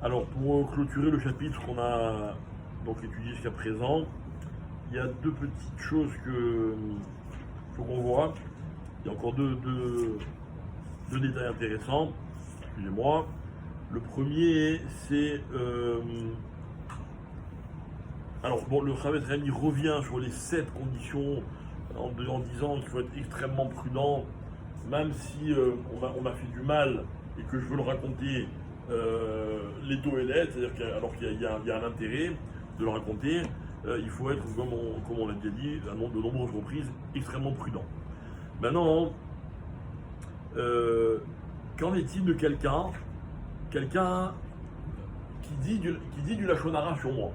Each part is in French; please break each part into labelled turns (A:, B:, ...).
A: Alors, pour clôturer le chapitre qu'on a donc étudié jusqu'à présent, il y a deux petites choses que faut qu'on voit. Il y a encore deux détails intéressants. Excusez-moi. Le premier, c'est alors bon, le Chavetz Chaim revient sur les 7 conditions en disant qu'il faut être extrêmement prudent, même si on m'a fait du mal et que je veux le raconter les taux et les, c'est-à-dire alors qu'il y a un intérêt de le raconter, il faut être, comme on l'a déjà dit, de nombreuses reprises, extrêmement prudent. Maintenant, qu'en est-il de quelqu'un qui dit du Lachon Hara sur moi?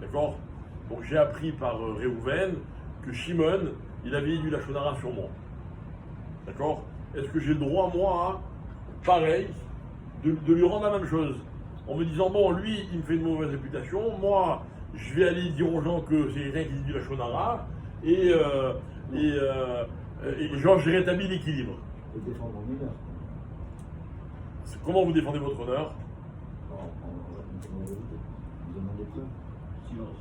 A: D'accord? Donc j'ai appris par Réhouven que Shimon, il avait dit du Lachon Hara sur moi. D'accord? Est-ce que j'ai le droit, moi, pareil, de lui rendre la même chose? En me disant, bon, lui, il me fait une mauvaise réputation, moi, je vais aller dire aux gens que c'est quelqu'un qui dit du Lachon Hara, et genre, j'ai rétabli l'équilibre.
B: Et défendre mon honneur.
A: Comment vous défendez votre honneur?
B: En vérité. Vous demandez preuve. Silence.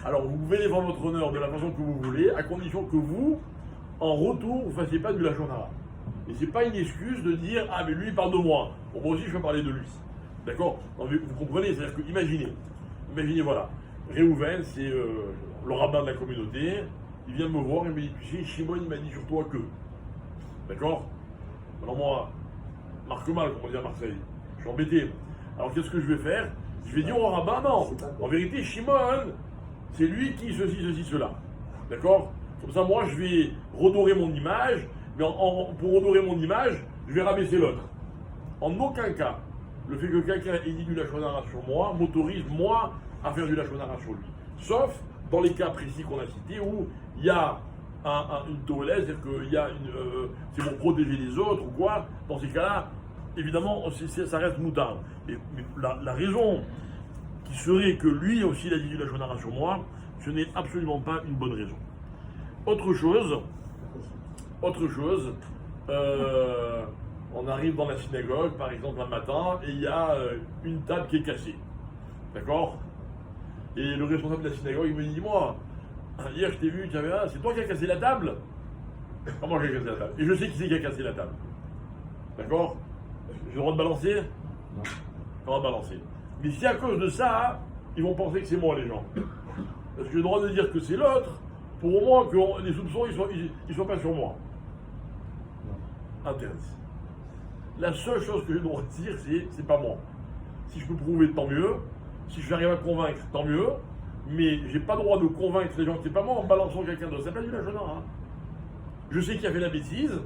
A: Alors, vous pouvez défendre votre honneur de la façon que vous voulez, à condition que vous, en retour, vous ne fassiez pas du Lachon Hara. Et ce n'est pas une excuse de dire « Ah, mais lui, il parle de moi. Bon, moi aussi, je peux parler de lui. » D'accord? Vous comprenez? C'est-à-dire que, imaginez, voilà, Réhouven, c'est le rabbin de la communauté, il vient me voir et me dit « Tu sais, Shimon, il m'a dit sur toi que. » D'accord? Alors moi, marque mal, comme on dit à Marseille. Je suis embêté. Alors qu'est-ce que je vais faire? Je vais dire au rabbin, non. En vérité, Shimon, c'est lui qui ceci, cela. D'accord? Comme ça, moi, je vais redorer mon image, mais pour redorer mon image, je vais rabaisser l'autre. En aucun cas, le fait que quelqu'un ait dit du Lachon Hara sur moi m'autorise, moi, à faire du Lachon Hara sur lui. Sauf dans les cas précis qu'on a cités où il y a une toilette, c'est-à-dire que c'est pour protéger les autres ou quoi. Dans ces cas-là, évidemment, ça reste moutarde. Mais la raison qui serait que lui aussi il a dit du Lachon Hara sur moi, ce n'est absolument pas une bonne raison. Autre chose, on arrive dans la synagogue, par exemple, un matin, et il y a une table qui est cassée. D'accord? Et le responsable de la synagogue, il me dit, moi, hier je t'ai vu, c'est toi qui as cassé la table? Comment j'ai cassé la table? Et je sais qui c'est qui a cassé la table. D'accord? J'ai le droit de balancer?
B: Non.
A: J'ai le droit de balancer. Mais si à cause de ça, ils vont penser que c'est moi, les gens. Parce que j'ai le droit de dire que c'est l'autre, pour au moins que les soupçons ils soient pas sur moi.
B: Non.
A: Interdit. La seule chose que j'ai le droit de dire, c'est pas moi. Si je peux prouver, tant mieux. Si je j'arrive à convaincre, tant mieux. Mais j'ai pas le droit de convaincre les gens que c'est pas moi en balançant quelqu'un d'autre. Ça s'appelle du Lachon Hara. Je sais qui a fait la bêtise,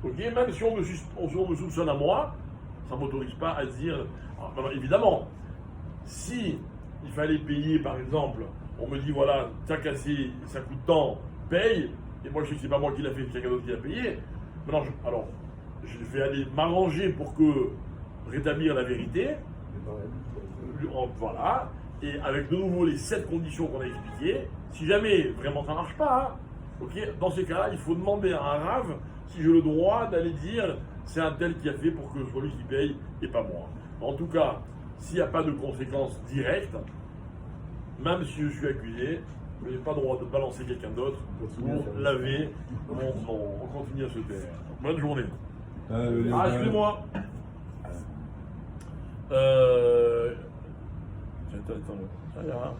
A: ok, même si on me soupçonne à moi, ça ne m'autorise pas à dire. Alors, évidemment, si il fallait payer, par exemple, on me dit voilà, t'as cassé, ça coûte tant, paye, et moi je sais que c'est pas moi qui l'a fait, c'est quelqu'un d'autre qui l'a payé. Maintenant, je vais aller m'arranger pour rétablir la vérité. Voilà, et avec de nouveau les 7 conditions qu'on a expliquées, si jamais vraiment ça ne marche pas, ok, dans ces cas-là, il faut demander à un rave si j'ai le droit d'aller dire c'est un tel qui a fait pour que ce soit lui qui paye et pas moi. En tout cas, s'il n'y a pas de conséquences directes, même si je suis accusé, je n'ai pas le droit de balancer quelqu'un d'autre pour laver mon nom. On continue à se taire. Bonne journée. Excusez-moi. Attends, ça y est, hein.